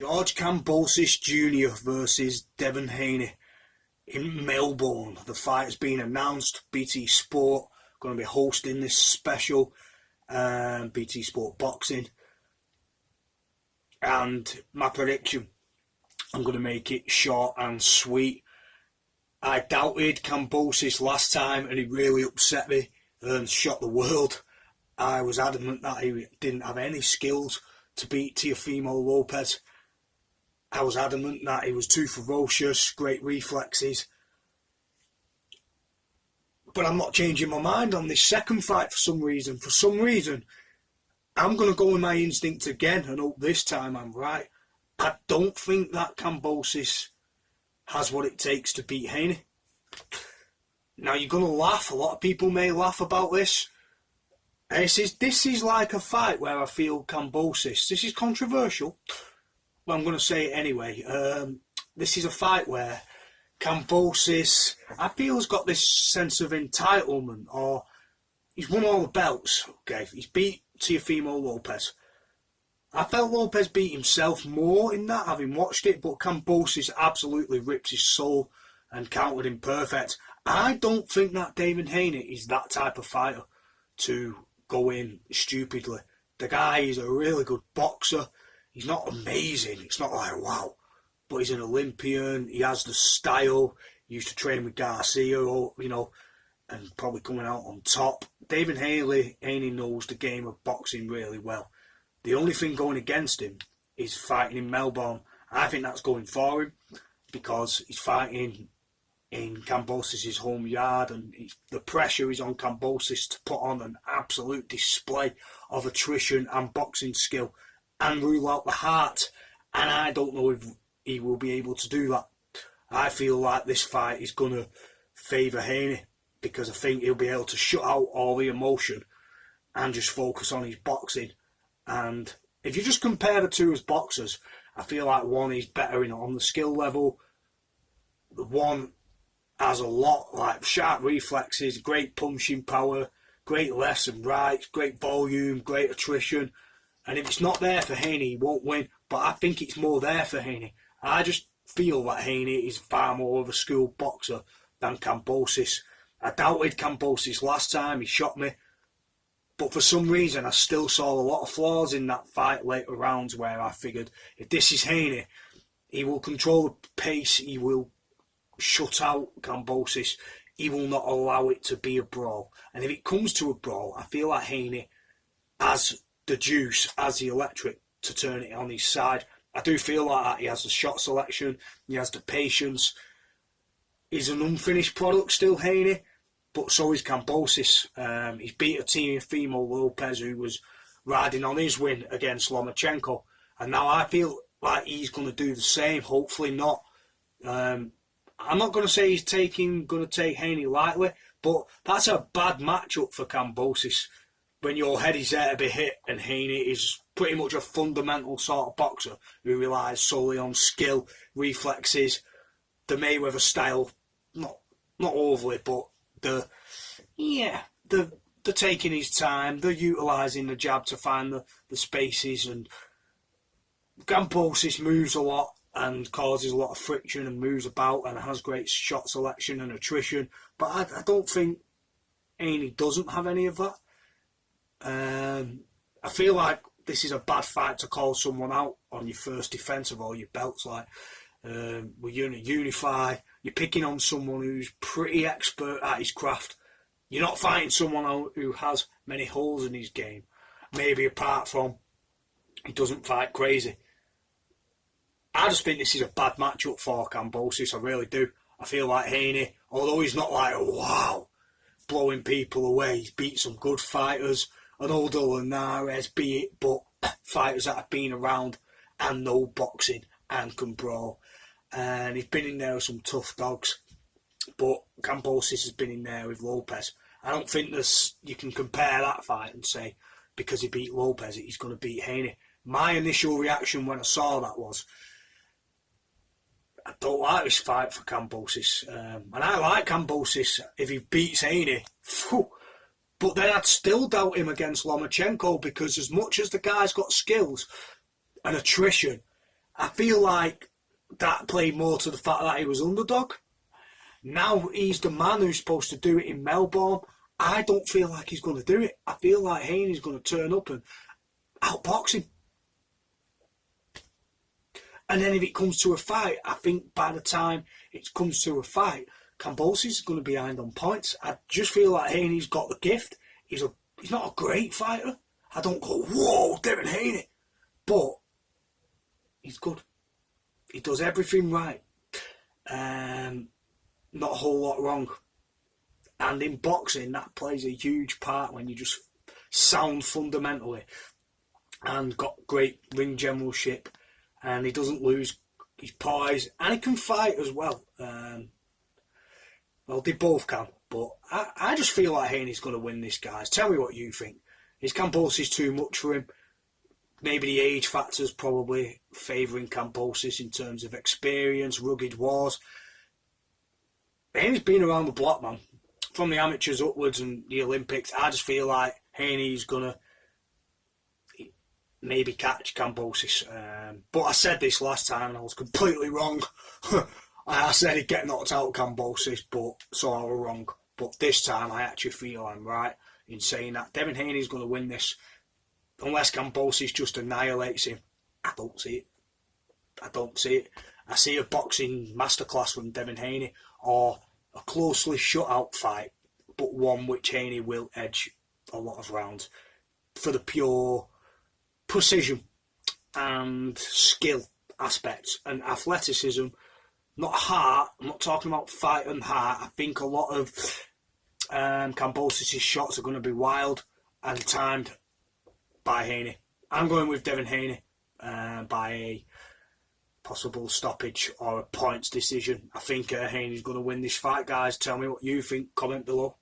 Kambosis Jr. versus Devin Haney in Melbourne. The fight has been announced. BT Sport going to be hosting this special. BT Sport Boxing. And my prediction, I'm going to make it short and sweet. I doubted Kambosis last time and he really upset me and shocked the world. I was adamant that he didn't have any skills to beat Teofimo Lopez. I was adamant that he was too ferocious, great reflexes. But I'm not changing my mind on this second fight for some reason. For some reason, I'm going to go with my instinct again and hope this time I'm right. I don't think that Kambosis has what it takes to beat Haney. Now you're going to laugh. A lot of people may laugh about this. This is like a fight where I feel Kambosis. This is controversial. Well, I'm going to say it anyway. This is a fight where Kambosis, I feel, has got this sense of entitlement, or he's won all the belts. Okay, he's beat Teofimo Lopez. I felt Lopez beat himself more in that, having watched it, but Kambosis absolutely ripped his soul and countered him perfect. I don't think that Devin Haney is that type of fighter to go in stupidly. The guy is a really good boxer. He's not amazing. It's not like, wow. But he's an Olympian. He has the style. He used to train with Garcia, and probably coming out on top. Devin Haney knows the game of boxing really well. The only thing going against him is fighting in Melbourne. I think that's going for him because he's fighting in Kambosis' home yard, and the pressure is on Kambosis to put on an absolute display of attrition and boxing skill and rule out the heart. And I don't know if he will be able to do that. I feel like this fight is going to favour Haney because I think he'll be able to shut out all the emotion and just focus on his boxing. And if you just compare the two as boxers, I feel like one is better on the skill level. The one has a lot, like sharp reflexes, great punching power, great lefts and rights, great volume, great attrition. And if it's not there for Haney, he won't win. But I think it's more there for Haney. I just feel that Haney is far more of a school boxer than Kambosis. I doubted Kambosis last time, he shocked me. But for some reason, I still saw a lot of flaws in that fight later rounds where I figured, if this is Haney, he will control the pace, he will shut out Kambosis, he will not allow it to be a brawl. And if it comes to a brawl, I feel like Haney has the juice, has the electric to turn it on his side. I do feel like that. He has the shot selection, he has the patience. He's an unfinished product still, Haney, but so is Kambosis. He's beat a Teofimo Lopez who was riding on his win against Lomachenko, and now I feel like he's going to do the same. Hopefully not. I'm not going to say he's going to take Haney lightly, but that's a bad matchup for Kambosis when your head is there to be hit, and Haney is pretty much a fundamental sort of boxer who relies solely on skill, reflexes, the Mayweather style, not overly, but the taking his time, the utilising the jab to find the spaces, and Kambosis moves a lot and causes a lot of friction and moves about and has great shot selection and attrition, but I don't think Haney doesn't have any of that. I feel like this is a bad fight to call someone out on your first defence of all your belts. Like, we're going to unify. You're picking on someone who's pretty expert at his craft. You're not fighting someone who has many holes in his game. Maybe apart from he doesn't fight crazy. I just think this is a bad matchup for Kambosis. I really do. I feel like Haney, although he's not like, wow, blowing people away, he's beat some good fighters. An older Linares, be it, but fighters that have been around and know boxing and can brawl. And he's been in there with some tough dogs. But Kambosis has been in there with Lopez. I don't think you can compare that fight and say, because he beat Lopez, he's going to beat Haney. My initial reaction when I saw that was, I don't like this fight for Kambosis. And I like Kambosis if he beats Haney. Phew. But then I'd still doubt him against Lomachenko because as much as the guy's got skills and attrition, I feel like that played more to the fact that he was underdog. Now he's the man who's supposed to do it in Melbourne. I don't feel like he's going to do it. I feel like Haney's going to turn up and outbox him. And then if it comes to a fight, I think by the time it comes to a fight, Kambosis is going to be behind on points. I just feel like Haney's got the gift. He's not a great fighter. I don't go, whoa, Devin Haney. But he's good. He does everything right. Not a whole lot wrong. And in boxing, that plays a huge part when you just sound fundamentally and got great ring generalship. And he doesn't lose his poise. And he can fight as well. Well, they both can. But I just feel like Haney's going to win this, guys. Tell me what you think. Is Kambosis too much for him? Maybe the age factor's probably favouring Kambosis in terms of experience, rugged wars. Haney's been around the block, man. From the amateurs upwards and the Olympics, I just feel like Haney's going to maybe catch Kambosis. But I said this last time and I was completely wrong. I said he'd get knocked out Kambosis, but so I was wrong. But this time I actually feel I'm right in saying that Devin Haney's going to win this. Unless Kambosis just annihilates him. I don't see it. I see a boxing masterclass from Devin Haney or a closely shut out fight, but one which Haney will edge a lot of rounds for the pure precision and skill aspects and athleticism, not heart. I'm not talking about fight and heart. I think a lot of Kambosis' shots are going to be wild and timed by Haney. I'm going with Devin Haney by a possible stoppage or a points decision. I think Haney's going to win this fight, guys. Tell me what you think. Comment below.